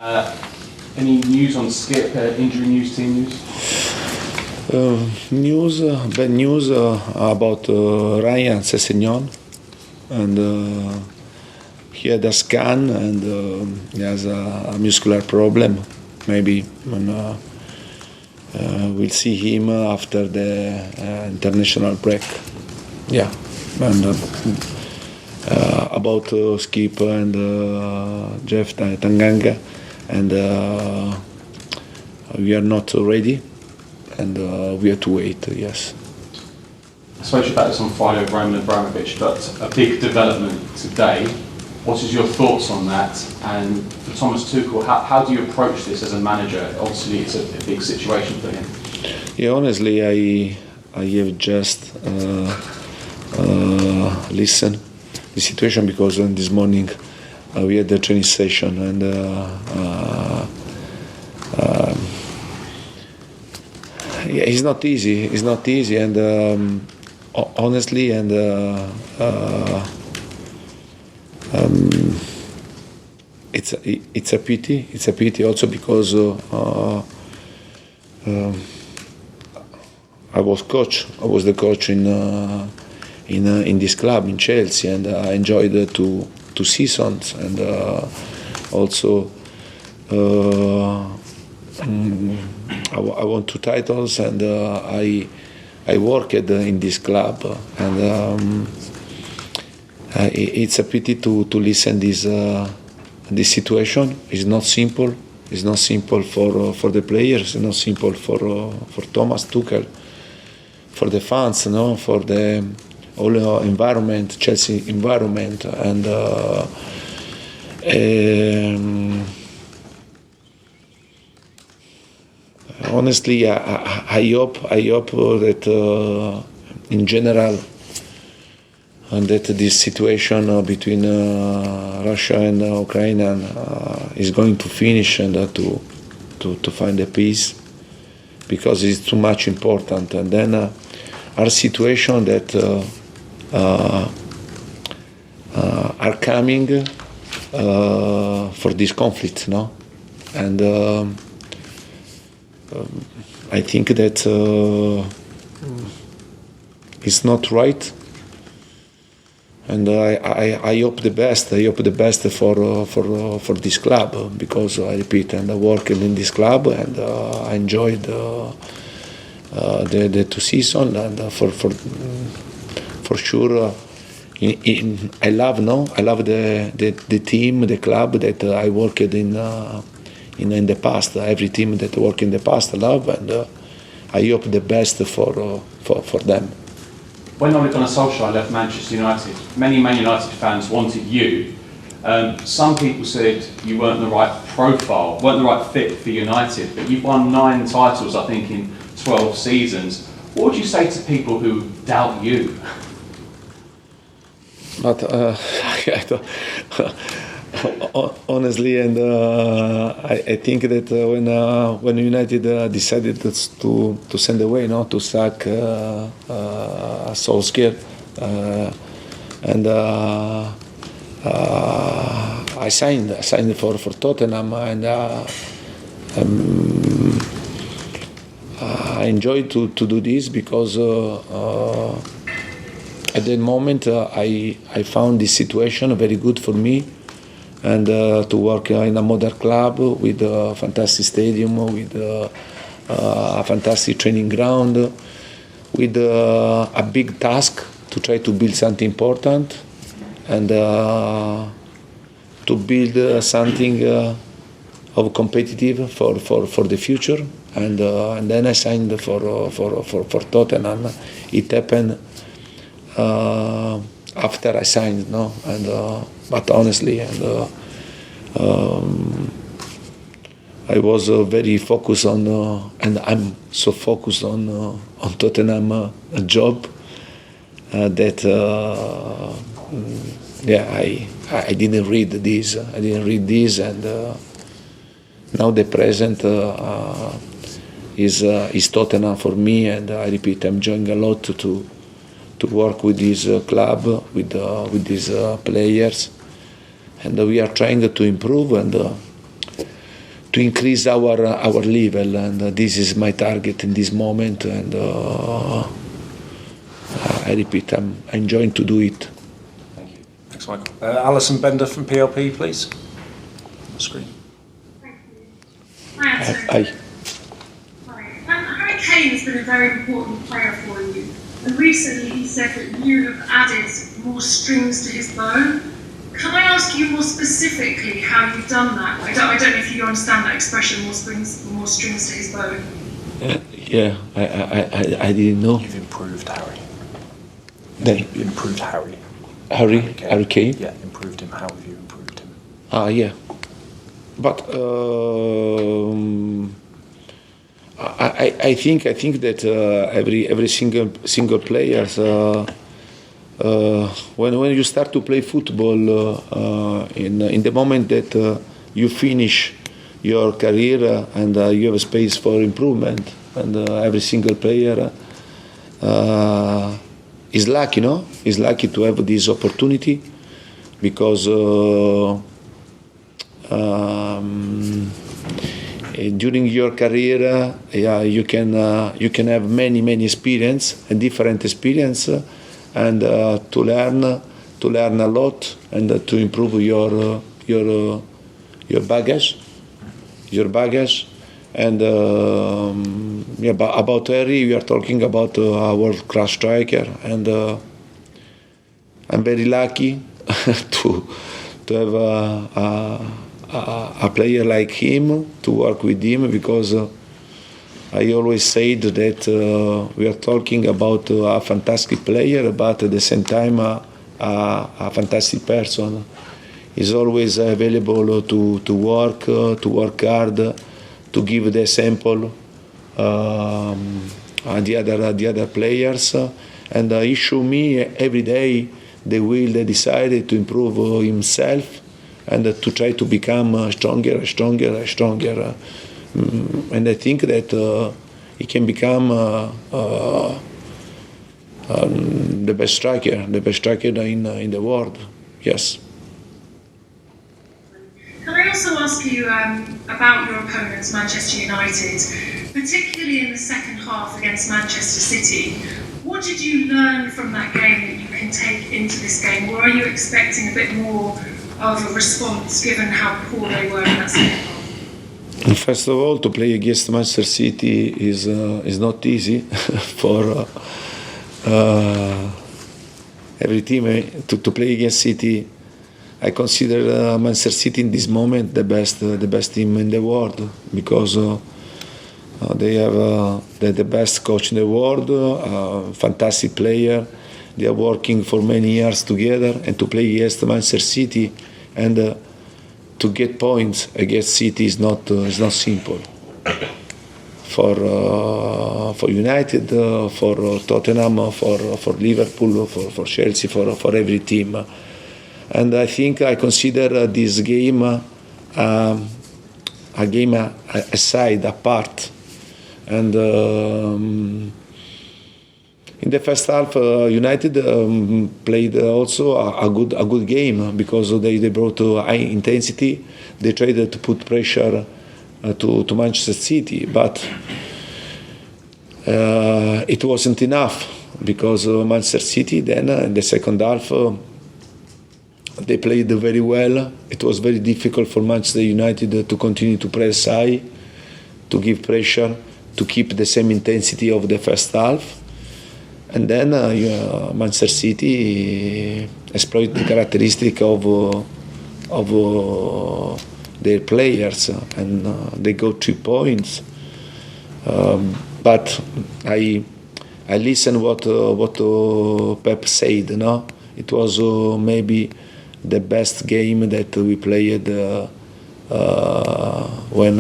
Any news on Skipp, injury news, team news? Bad news about Ryan Sessegnon, and he had a scan and he has a muscular problem. Maybe we'll see him after the international break. Yeah, and about Skipp and Jeff Tanganga, and we are not ready, and we have to wait. Yes. I spoke to you about this on Friday with Roman Abramovich, but a big development today. What is your thoughts on that? And for Thomas Tuchel, how do you approach this as a manager? Obviously, it's a big situation for him. Yeah, honestly, I have just listened the situation because this morning we had the training session, and yeah, it's not easy. It's not easy, and honestly, and it's a pity. It's a pity also because I was coach. I was the coach in this club in Chelsea, and I enjoyed the two seasons, and also I won 2 titles, and I worked in this club, and it's a pity to listen this situation. It's not simple. It's not simple for the players. It's not simple for Thomas Tuchel, for the fans, no, for the whole environment, Chelsea environment, and honestly, I hope that in general, and that this situation between Russia and Ukraine is going to finish, and to find a peace, because it's too much important. And then our situation that are coming for this conflict, no, and I think that it's not right. And I hope the best. I hope the best for this club, because I repeat, and I worked in this club, and I enjoyed the 2 seasons, and for sure I love the team, the club that I worked in the past. Every team that I worked in the past I love, and I hope the best for them. When Ole Gunnar Solskjaer left Manchester United, many Man United fans wanted you. Some people said you weren't the right profile, weren't the right fit for United, but you've won 9 titles, I think, in 12 seasons. What would you say to people who doubt you? But honestly, and I think that when United decided to send away, to sack Solskjaer, and I signed for Tottenham, and I enjoyed to do this because at that moment I found this situation very good for me. And to work in a modern club with a fantastic stadium, with a fantastic training ground, with a big task to try to build something important, and to build something of competitive for the future. And then I signed for Tottenham. It happened after I signed, no, and but honestly, and I was very focused on, and I'm so focused on Tottenham job that I didn't read this. And now the present is Tottenham for me, and I repeat, I'm enjoying a lot to work with this club, with these players, and we are trying to improve, and increase our level, and this is my target in this moment. And I repeat, I'm enjoying to do it. Thank you. Thanks, Michael. Alison Bender from PLP, please. On the screen. Thank you. Hi, Antonio. Hi. Harry Kane has been a very important player for you, and recently he said that you have added more strings to his bow. Can I ask you more specifically how you've done that? I don't know if you understand that expression, more strings to his bow. Yeah, I didn't know. You've improved Harry. Then You improved Harry. Harry Kane. Yeah, improved him. How have you improved him? Yeah, but I think that every single player, when you start to play football, in the moment that you finish your career and you have a space for improvement, and every single player is lucky, no? Is lucky to have this opportunity, because during your career, you can have many experience and different experience, and to learn a lot, and to improve your baggage, and about Harry, we are talking about a world-class striker, and I'm very lucky to have a player like him, to work with him, because I always said that we are talking about a fantastic player, but at the same time a fantastic person. He's always available to work hard, to give the example the other players, and he show me every day the will, the desire to improve himself, and to try to become stronger. And I think that he can become the best striker in the world. Yes. Can I also ask you about your opponents, Manchester United, particularly in the second half against Manchester City? What did you learn from that game that you can take into this game, or are you expecting a bit more of a response given how poor they were in that second half? First of all, to play against Manchester City is not easy for every team. To play against City, I consider Manchester City in this moment the best team in the world, because they have the best coach in the world, fantastic player. They are working for many years together, and to play against Manchester City and to get points against City is not simple. For United, for Tottenham, for Liverpool, for Chelsea, for every team. And I think I consider this game a game aside, apart. And in the first half, United played also a good game, because they brought high intensity. They tried to put pressure to Manchester City, but it wasn't enough, because Manchester City then in the second half they played very well. It was very difficult for Manchester United to continue to press high, to give pressure, to keep the same intensity of the first half. And then Manchester City exploit the characteristic of their players, and they got 3 points. But I listened what Pep said. No, it was maybe the best game that we played when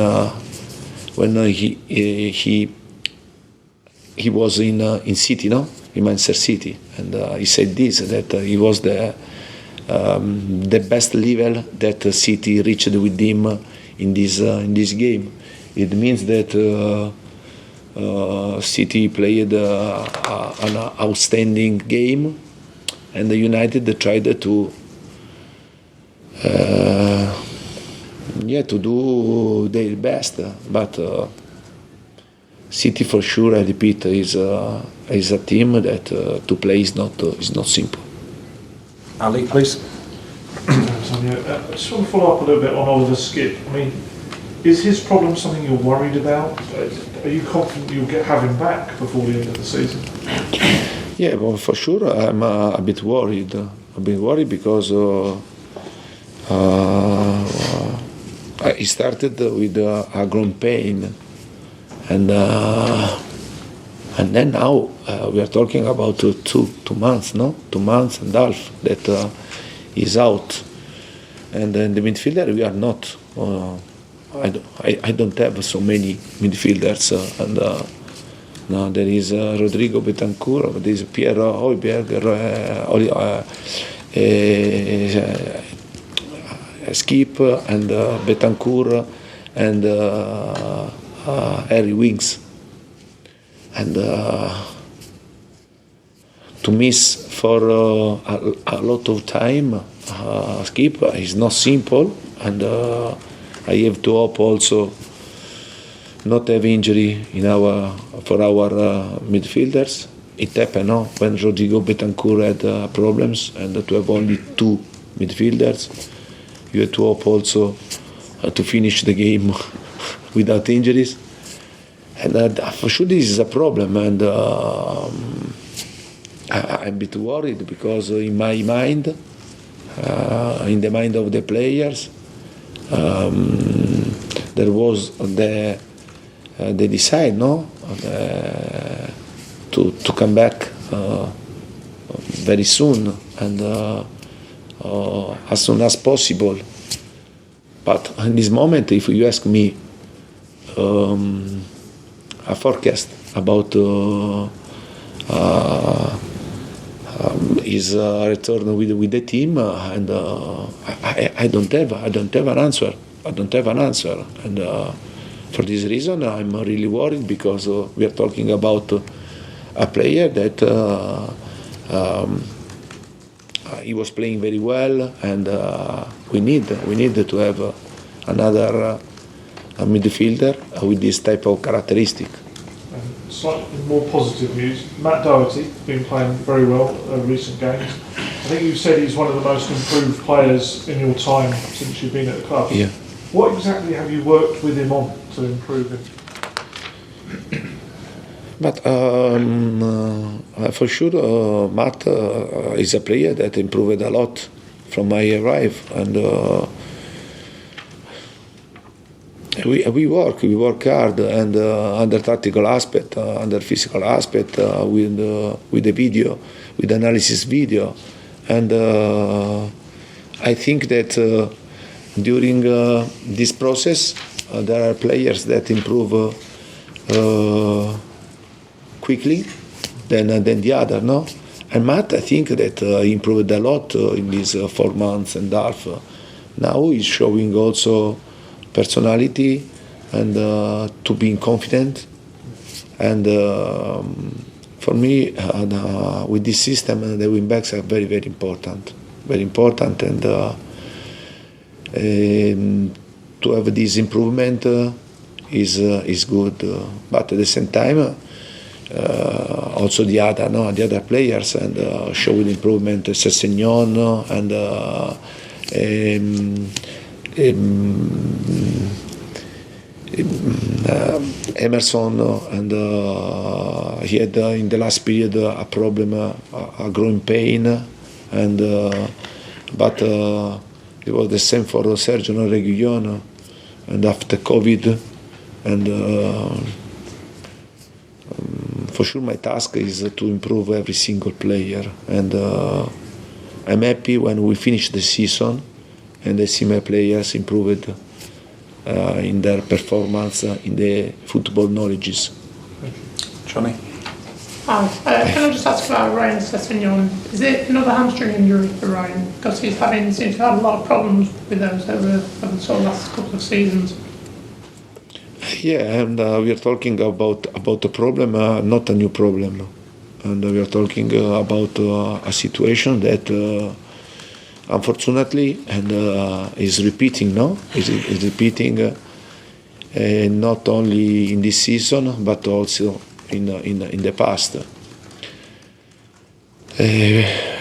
he was in City, no, in Manchester City, and he said this, that he was the best level that City reached with him in this game. It means that City played an outstanding game, and the United tried to yeah, to do their best. But City for sure, I repeat, is a team that to play is not simple. Ali, please. Antonio, I just want to follow up a little bit on Oliver Skipp. I mean, is his problem something you're worried about? Are you confident you'll have him back before the end of the season? Yeah, well, for sure, I'm a bit worried. I've been worried because he started with a groin pain, and then now we are talking about 2 months, no? 2 months and a half that he's out, and in the midfielder we are not. I don't have so many midfielders, and now there is Rodrigo Betancourt, there is Pierre Højbjerg, Skipp, and Betancourt, and Harry Winks, and to miss for a lot of time Skipp is not simple, and I have to hope also not have injury for our midfielders. It happened when Rodrigo Betancourt had problems, and to have only 2 midfielders, you have to hope also to finish the game without injuries. And for sure this is a problem, and I'm a bit worried because in my mind, in the mind of the players, there was they decide to come back very soon, and as soon as possible. But in this moment, if you ask me a forecast about his return with the team, and I don't have an answer. And for this reason, I'm really worried because we are talking about a player that he was playing very well, and we need to have another midfielder with this type of characteristic. Slightly more positive news. Matt Doherty been playing very well over recent games. I think you said he's one of the most improved players in your time since you've been at the club. Yeah. What exactly have you worked with him on to improve him? But for sure, Matt is a player that improved a lot from I arrived, and we work hard, and under tactical aspect, under physical aspect, with the video, with analysis video, and I think that during this process there are players that improve quickly than the other, no? And Matt, I think that he improved a lot in these 4 months and a half. Now he's showing also personality and to being confident, and for me with this system the wing backs are very important, and to have this improvement is good, but at the same time also the other players and showing improvement, Sessegnon and Emerson, and he had in the last period a problem, a growing pain, and but it was the same for Sergio Reguilon, and after COVID, and for sure my task is to improve every single player, and I'm happy when we finish the season and I see my players improved in their performance, in the football knowledges. Johnny? Hi. Can I just ask about Ryan Sessegnon? Is it another hamstring injury for Ryan? Because seems to have had a lot of problems with those over the sort of last couple of seasons. Yeah, and we are talking about a problem, not a new problem. And we are talking about a situation that unfortunately, and is repeating. No, is repeating not only in this season but also in the past.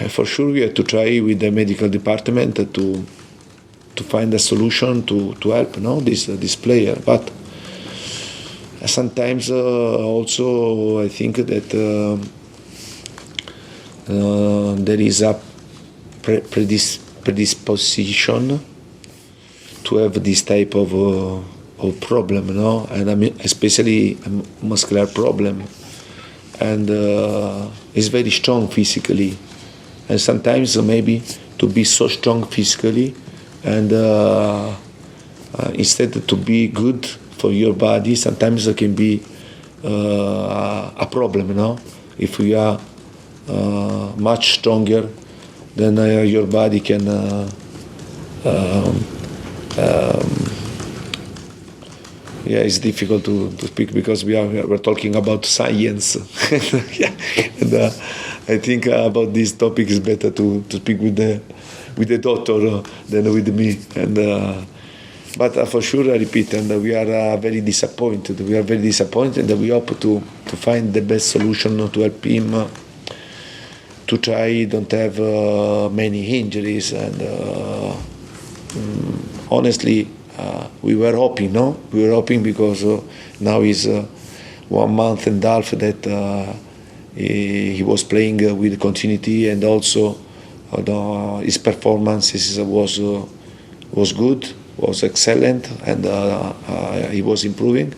For sure, we have to try with the medical department to find a solution to help this player. But sometimes also I think that there is a predisposition to have this type of problem, and I mean especially a muscular problem, and is very strong physically, and sometimes maybe to be so strong physically, and instead to be good for your body, sometimes it can be a problem, if you are much stronger, then your body can it's difficult to speak because we're talking about science. Yeah. And I think about this topic is better to speak with the doctor than with me. And but for sure, I repeat, and we are very disappointed. We are very disappointed, and we hope to find the best solution to help him to try don't have many injuries. And honestly, we were hoping, We were hoping because now is 1 month and a half that he was playing with continuity, and also his performances was good, was excellent, and he was improving.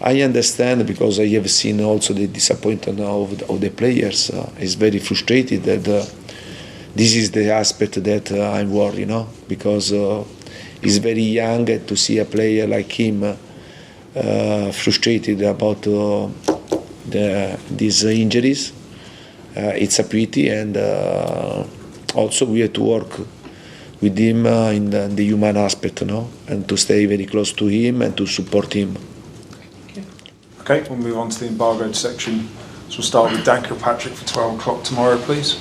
I understand because I have seen also the disappointment of the players. He's very frustrated that this is the aspect that I'm worried, because he's very young, and to see a player like him frustrated about these injuries, it's a pity, and also we have to work with him in the human aspect, and to stay very close to him and to support him. Okay, we'll move on to the embargoed section. So we'll start with Dan Kilpatrick for 12 o'clock tomorrow, please.